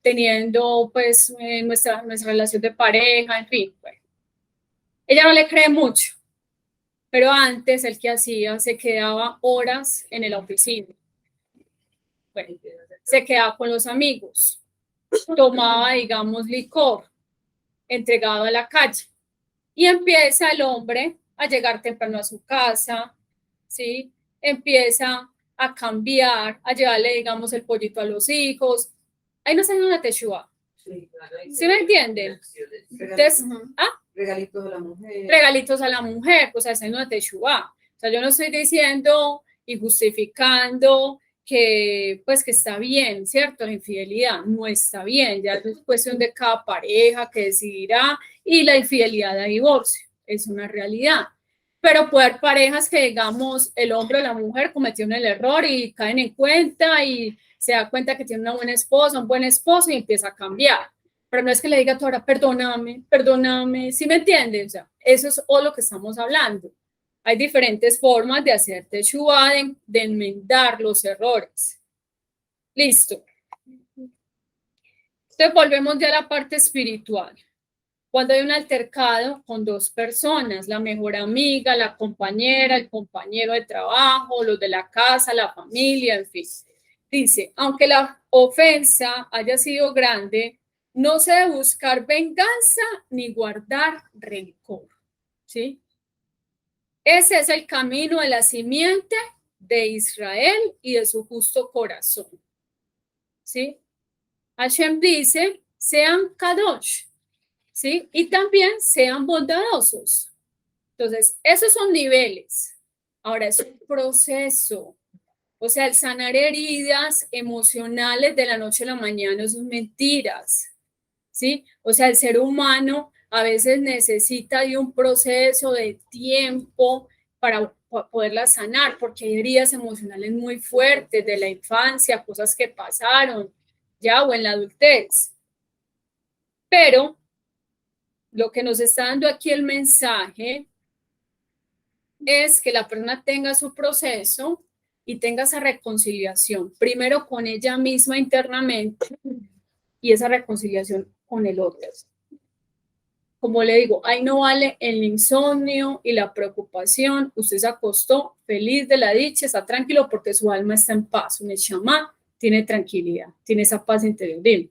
teniendo pues nuestra relación de pareja, en fin. Bueno. Ella no le cree mucho, pero antes el que hacía se quedaba horas en la oficina. Bueno, se quedaba con los amigos, tomaba, digamos, licor, entregado a la calle, y empieza el hombre a llegar temprano a su casa, ¿sí? Empieza a cambiar, a llevarle, digamos, el pollito a los hijos. Ahí no está haciendo una teshuva. ¿Sí me entienden? Entonces, regalitos a la mujer. Regalitos a la mujer, pues haciendo una teshuva. O sea, yo no estoy diciendo y justificando que pues que está bien, ¿cierto? La infidelidad no está bien, ya es cuestión de cada pareja que decidirá, y la infidelidad de divorcio es una realidad. Pero puede haber parejas que, digamos, el hombre o la mujer cometieron el error y caen en cuenta y se da cuenta que tiene una buena esposa, un buen esposo, y empieza a cambiar. Pero no es que le diga a tu hora: perdóname, ¿sí me entiendes? O sea, eso es todo lo que estamos hablando. Hay diferentes formas de hacer teshuva, de enmendar los errores. Listo. Entonces volvemos ya a la parte espiritual. Cuando hay un altercado con dos personas, la mejor amiga, la compañera, el compañero de trabajo, los de la casa, la familia, en fin. Dice: aunque la ofensa haya sido grande, no se debe buscar venganza ni guardar rencor, ¿sí? Ese es el camino de la simiente de Israel y de su justo corazón, ¿sí? Hashem dice: sean kadosh, ¿sí? Y también sean bondadosos. Entonces, esos son niveles. Ahora es un proceso. O sea, el sanar heridas emocionales de la noche a la mañana son mentiras, ¿sí? O sea, el ser humano a veces necesita de un proceso de tiempo para poderla sanar, porque hay heridas emocionales muy fuertes de la infancia, cosas que pasaron ya o en la adultez. Pero lo que nos está dando aquí el mensaje es que la persona tenga su proceso y tenga esa reconciliación, primero con ella misma internamente y esa reconciliación con el otro. Como le digo, ahí no vale el insomnio y la preocupación. Usted se acostó feliz de la dicha, está tranquilo porque su alma está en paz. Un Neshama tiene tranquilidad, tiene esa paz interior. Dime.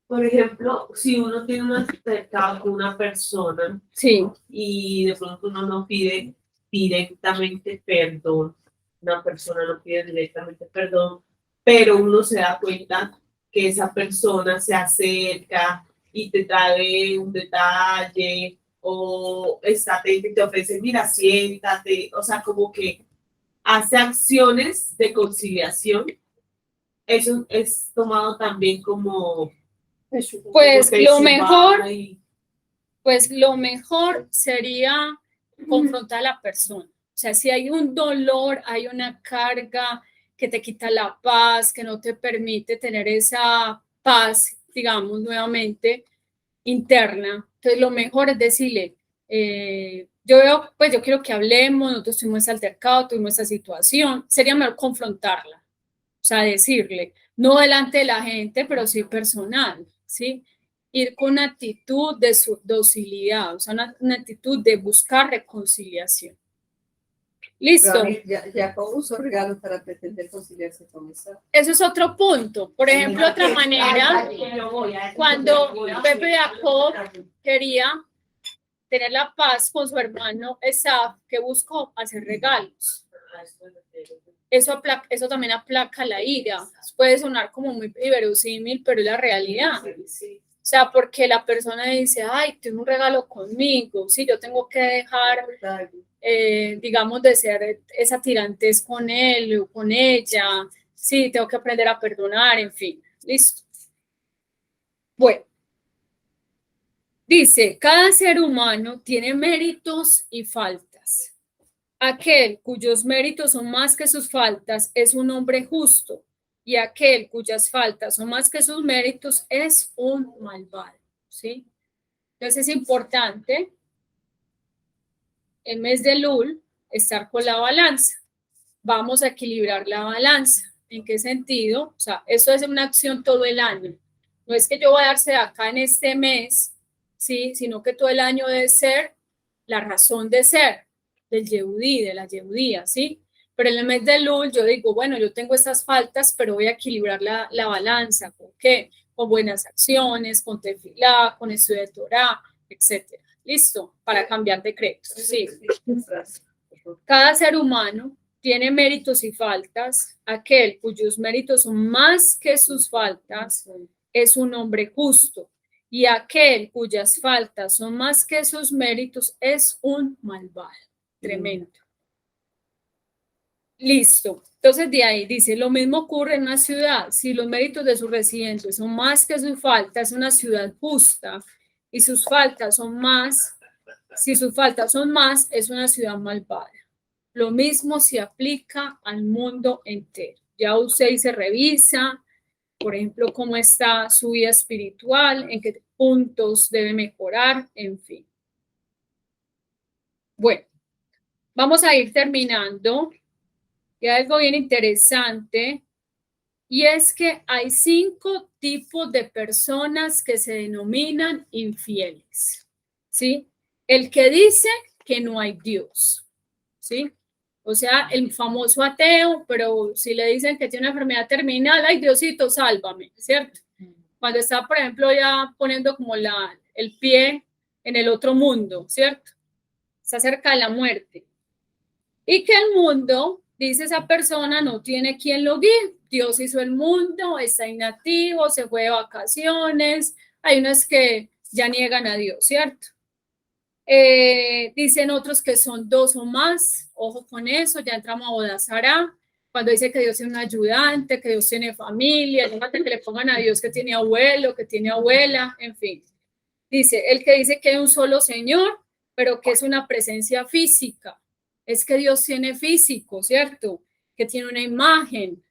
Por ejemplo, si uno tiene un altercado con una persona, sí, y de pronto uno no pide directamente perdón, una persona no pide directamente perdón, pero uno se da cuenta que esa persona se acerca y te trae un detalle o está atento y te ofrece: mira, siéntate, o sea, como que hace acciones de conciliación. eso es tomado también como Pues como lo se mejor, va y- pues lo mejor sería confrontar a la persona. O sea, si hay un dolor, hay una carga que te quita la paz, que no te permite tener esa paz, digamos, nuevamente interna. Entonces, lo mejor es decirle, yo veo, pues yo quiero que hablemos, nosotros tuvimos altercado, tuvimos esa situación, sería mejor confrontarla, o sea, decirle, no delante de la gente, pero sí personal, ¿sí? Ir con una actitud de docilidad, o sea, una actitud de buscar reconciliación. ¿Listo? Jacob usó regalos para pretender conciliarse con esa. Eso es otro punto. Por ejemplo, otra manera, cuando Pepe Jacob quería tener la paz con su hermano Esaf, que buscó hacer regalos. Eso también aplaca la ira. Puede sonar como muy inverosímil, pero es la realidad. O sea, porque la persona dice, ay, tiene un regalo conmigo, sí, yo tengo que dejar, digamos, de ser esa tirantez con él o con ella, sí, tengo que aprender a perdonar, en fin, listo. Bueno, dice, cada ser humano tiene méritos y faltas. Aquel cuyos méritos son más que sus faltas es un hombre justo, y aquel cuyas faltas son más que sus méritos es un malvado, ¿sí? Entonces es importante, el mes de Lul, estar con la balanza. Vamos a equilibrar la balanza. ¿En qué sentido? O sea, eso es una acción todo el año. No es que yo voy a darse acá en este mes, ¿sí? Sino que todo el año debe ser la razón de ser del Yehudí, de la Yehudía, ¿sí? Pero en el mes de Lul yo digo, bueno, yo tengo estas faltas, pero voy a equilibrar la balanza. ¿Con qué? Con buenas acciones, con tefilá, con estudio de Torah, etcétera. ¿Listo? Para cambiar decretos. Sí. Cada ser humano tiene méritos y faltas. Aquel cuyos méritos son más que sus faltas es un hombre justo. Y aquel cuyas faltas son más que sus méritos es un malvado. Tremendo. Listo. Entonces de ahí dice, lo mismo ocurre en una ciudad. Si los méritos de sus residentes son más que sus faltas, es una ciudad justa. Y sus faltas son más, si sus faltas son más, es una ciudad malvada. Lo mismo se aplica al mundo entero. Ya usted se revisa, por ejemplo, cómo está su vida espiritual, en qué puntos debe mejorar, en fin. Bueno, vamos a ir terminando. Y algo bien interesante, y es que hay 5 tipos de personas que se denominan infieles, ¿sí? El que dice que no hay Dios, ¿sí? O sea, el famoso ateo, pero si le dicen que tiene una enfermedad terminal, ay, Diosito, sálvame, ¿cierto? Cuando está, por ejemplo, ya poniendo como el pie en el otro mundo, ¿cierto? Está cerca de la muerte. Y que el mundo, dice esa persona, no tiene quien lo guíe. Dios hizo el mundo, está inactivo, se fue de vacaciones. Hay unos que ya niegan a Dios, ¿cierto? Dicen otros que son 2 o más. Ojo con eso, ya entramos a Bodazara. Cuando dice que Dios es un ayudante, que Dios tiene familia, que le pongan a Dios que tiene abuelo, que tiene abuela, en fin. Dice, el que dice que hay un solo Señor, pero que es una presencia física. Es que Dios tiene físico, ¿cierto? Que tiene una imagen.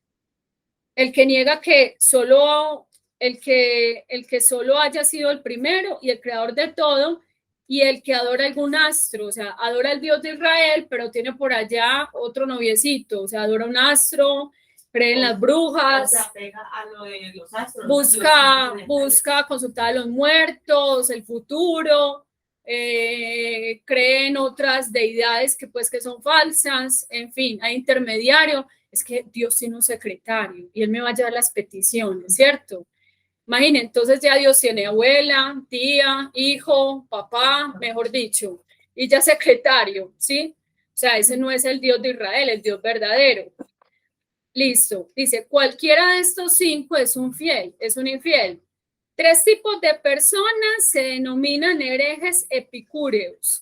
El que niega que solo, el que solo haya sido el primero y el creador de todo, y el que adora algún astro, o sea, adora al Dios de Israel, pero tiene por allá otro noviecito, o sea, adora un astro, cree en las brujas, se apega a lo de los astros, busca consultar a los muertos, el futuro, cree en otras deidades que pues que son falsas, en fin, hay intermediario. Es que Dios tiene un secretario y él me va a llevar las peticiones, ¿cierto? Imaginen, entonces ya Dios tiene abuela, tía, hijo, papá, mejor dicho, y ya secretario, ¿sí? O sea, ese no es el Dios de Israel, el Dios verdadero. Listo. Dice, cualquiera de estos 5 es un fiel, es un infiel. 3 tipos de personas se denominan herejes epicúreos.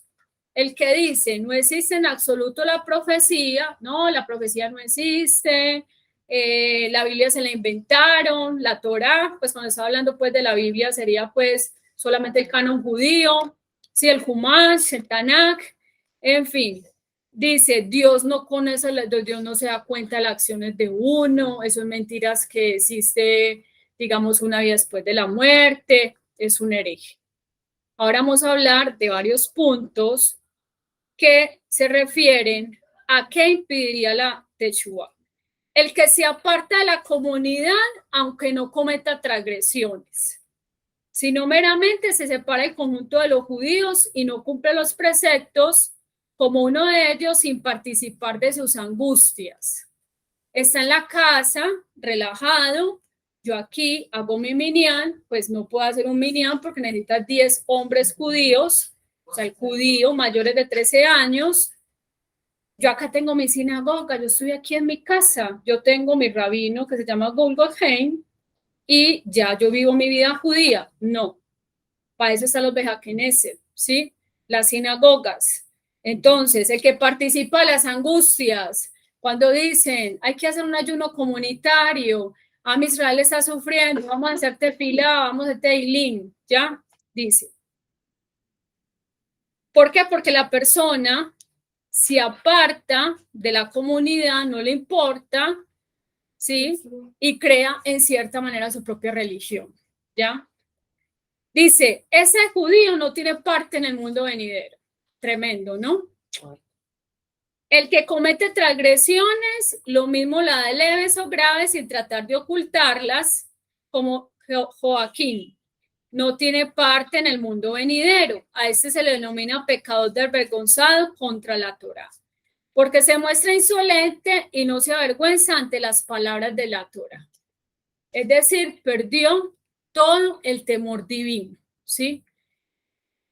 El que dice, no existe en absoluto la profecía, no, la profecía no existe, la Biblia se la inventaron, la Torá, pues cuando está hablando pues de la Biblia sería pues solamente el canon judío, sí, el Humash, el Tanakh, en fin. Dice, Dios no conoce, Dios no se da cuenta de las acciones de uno, eso es mentiras que existe, digamos, una vida después de la muerte, es un hereje. Ahora vamos a hablar de varios puntos que se refieren a qué impediría la Teshuvah. El que se aparta de la comunidad, aunque no cometa transgresiones, sino meramente se separa del conjunto de los judíos y no cumple los preceptos como uno de ellos sin participar de sus angustias. Está en la casa, relajado. Yo aquí hago mi minyan, pues no puedo hacer un minyan porque necesitas 10 hombres judíos, o sea, el judío mayores de 13 años. Yo acá tengo mi sinagoga, yo estoy aquí en mi casa, yo tengo mi rabino que se llama Golgot Haim y ya yo vivo mi vida judía. No, para eso están los Bejakeneset, ¿sí? Las sinagogas. Entonces, el que participa de las angustias, cuando dicen, hay que hacer un ayuno comunitario, Israel está sufriendo, vamos a hacer tefilá, vamos a hacer teilín, ¿ya? Dice. ¿Por qué? Porque la persona se aparta de la comunidad, no le importa, ¿sí? Y crea en cierta manera su propia religión, ¿ya? Dice, ese judío no tiene parte en el mundo venidero. Tremendo, ¿no? El que comete transgresiones, lo mismo la da leves o graves sin tratar de ocultarlas, como Joaquín, no tiene parte en el mundo venidero. A este se le denomina pecado desvergonzado contra la Torá, porque se muestra insolente y no se avergüenza ante las palabras de la Torá. Es decir, perdió todo el temor divino, ¿sí?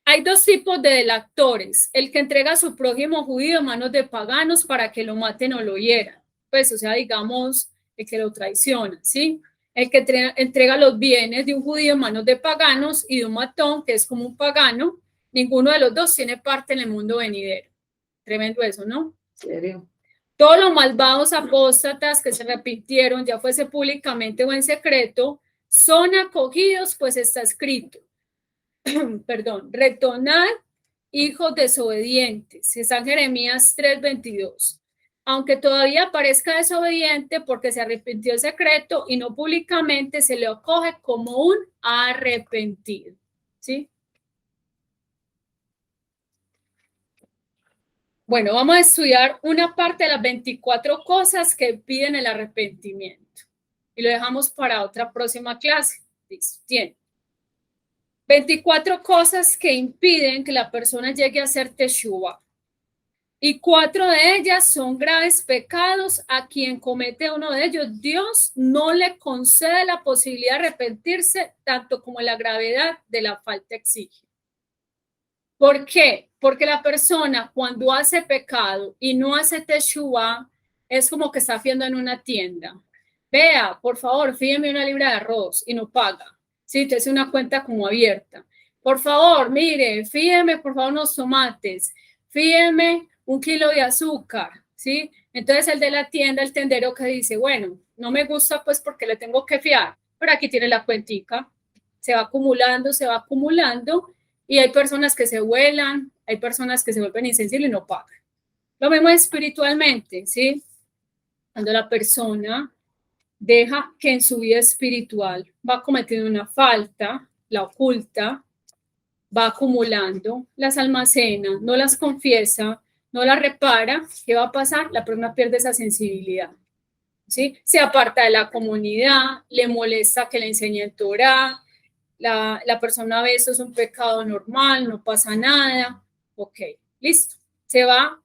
Hay dos tipos de delactores, el que entrega a su prójimo judío en manos de paganos para que lo maten o lo hieran, pues, o sea, digamos, el que lo traiciona, ¿sí? El que entrega los bienes de un judío en manos de paganos y de un matón, que es como un pagano, ninguno de los dos tiene parte en el mundo venidero. Tremendo eso, ¿no? ¿Serio? Todos los malvados apóstatas que se arrepintieron, ya fuese públicamente o en secreto, son acogidos, pues está escrito. Perdón, retornad, hijos desobedientes. Está en Jeremías 3:22. Aunque todavía parezca desobediente porque se arrepintió en secreto y no públicamente, se le acoge como un arrepentido. ¿Sí? Bueno, vamos a estudiar una parte de las 24 cosas que piden el arrepentimiento. Y lo dejamos para otra próxima clase. Listo, tiene 24 cosas que impiden que la persona llegue a hacer teshuvah. Y 4 de ellas son graves pecados. A quien comete uno de ellos, Dios no le concede la posibilidad de arrepentirse, tanto como la gravedad de la falta exige. ¿Por qué? Porque la persona cuando hace pecado y no hace teshuvah, es como que está haciendo en una tienda. Vea, por favor, fíjeme una libra de arroz y no paga. Sí, te hace una cuenta como abierta. Por favor, mire, fíjeme, por favor, unos tomates. Fíjeme 1 kilo de azúcar, ¿sí? Entonces el de la tienda, el tendero que dice, bueno, no me gusta pues porque le tengo que fiar, pero aquí tiene la cuentica. Se va acumulando y hay personas que se vuelan, hay personas que se vuelven insensibles y no pagan. Lo mismo espiritualmente, ¿sí? Cuando la persona deja que en su vida espiritual va cometiendo una falta, la oculta, va acumulando, las almacena, no las confiesa, no las repara, ¿qué va a pasar? La persona pierde esa sensibilidad, ¿sí? Se aparta de la comunidad, le molesta que le enseñen Torah, la persona ve eso es un pecado normal, no pasa nada, ok, listo, se va,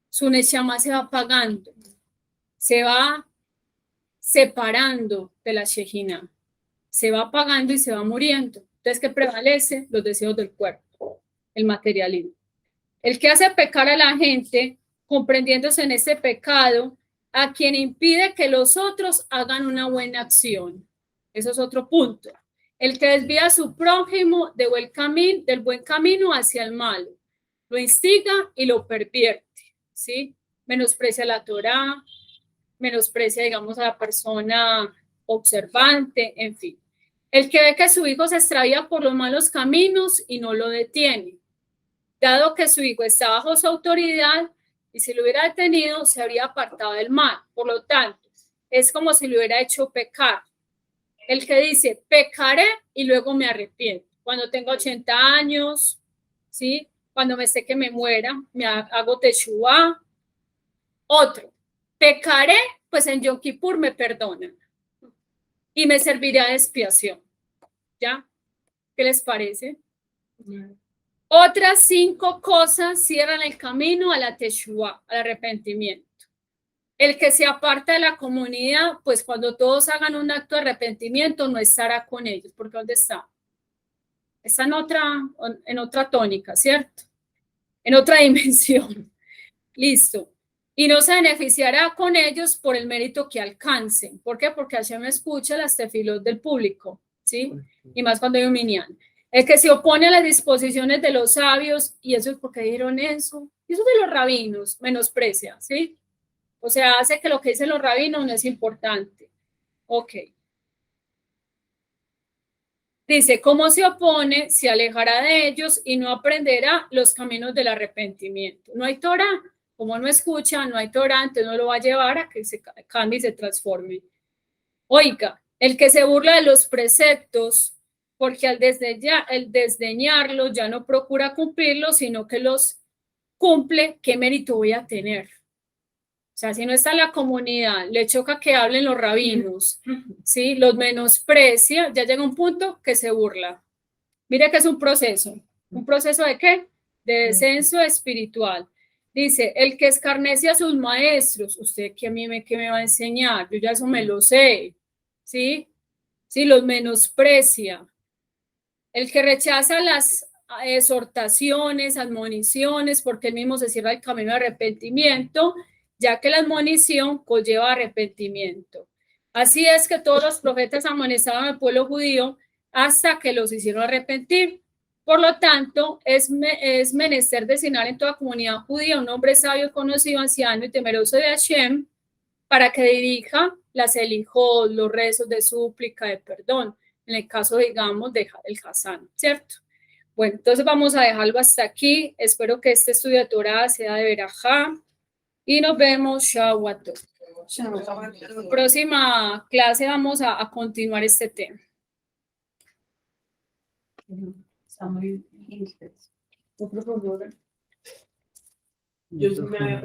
su neshama se va apagando, se va separando de la Shejina, se va apagando y se va muriendo. Entonces, ¿qué prevalece? Los deseos del cuerpo, el materialismo. El que hace pecar a la gente, comprendiéndose en ese pecado, a quien impide que los otros hagan una buena acción. Eso es otro punto. El que desvía a su prójimo del buen camino hacia el malo, lo instiga y lo pervierte, ¿sí? Menosprecia la Torá, menosprecia, digamos, a la persona observante, en fin. El que ve que su hijo se extravía por los malos caminos y no lo detiene, dado que su hijo está bajo su autoridad y si lo hubiera detenido se habría apartado del mal. Por lo tanto, es como si lo hubiera hecho pecar. El que dice, pecaré y luego me arrepiento. Cuando tengo 80 años, ¿sí? Cuando me esté que me muera, me hago teshuvá. Otro, pecaré, pues en Yom Kippur me perdonan y me servirá de expiación. ¿Ya? ¿Qué les parece? Otras 5 cosas cierran el camino a la teshuvá, al arrepentimiento. El que se aparta de la comunidad, pues cuando todos hagan un acto de arrepentimiento, no estará con ellos, porque ¿dónde está? Está en otra tónica, ¿cierto? En otra dimensión. Listo. Y no se beneficiará con ellos por el mérito que alcancen. ¿Por qué? Porque Hashem escucha las tefilos del público, ¿sí? Y más cuando hay un minyan. El que se opone a las disposiciones de los sabios, y eso es porque dijeron eso, y eso de los rabinos, menosprecia, ¿sí? O sea, hace que lo que dicen los rabinos no es importante. Ok. Dice, ¿cómo se opone? Se alejará de ellos y no aprenderá los caminos del arrepentimiento. No hay Torah, como no escucha, no hay Torah, entonces no lo va a llevar a que se cambie y se transforme. Oiga, el que se burla de los preceptos, porque al desdeñarlos ya no procura cumplirlos, sino que los cumple, ¿qué mérito voy a tener? O sea, si no está en la comunidad, le choca que hablen los rabinos, ¿sí? Los menosprecia, ya llega un punto que se burla. Mire que es un proceso. ¿Un proceso de qué? De descenso espiritual. Dice, el que escarnece a sus maestros, usted que ¿qué me va a enseñar? Yo ya eso me lo sé, ¿sí? Sí, los menosprecia. El que rechaza las exhortaciones, admoniciones, porque él mismo se cierra el camino de arrepentimiento, ya que la admonición conlleva arrepentimiento. Así es que todos los profetas amonestaban al pueblo judío hasta que los hicieron arrepentir. Por lo tanto, es menester designar en toda comunidad judía un hombre sabio, conocido, anciano y temeroso de Hashem, para que dirija las elijot, los rezos de súplica, de perdón, en el caso, digamos, del Hasán, ¿cierto? Bueno, entonces vamos a dejarlo hasta aquí. Espero que este estudio de Torah sea de verajá y nos vemos. Shawato. Próxima clase vamos a continuar este tema. Está muy intenso. Otro problema. Yo sí me había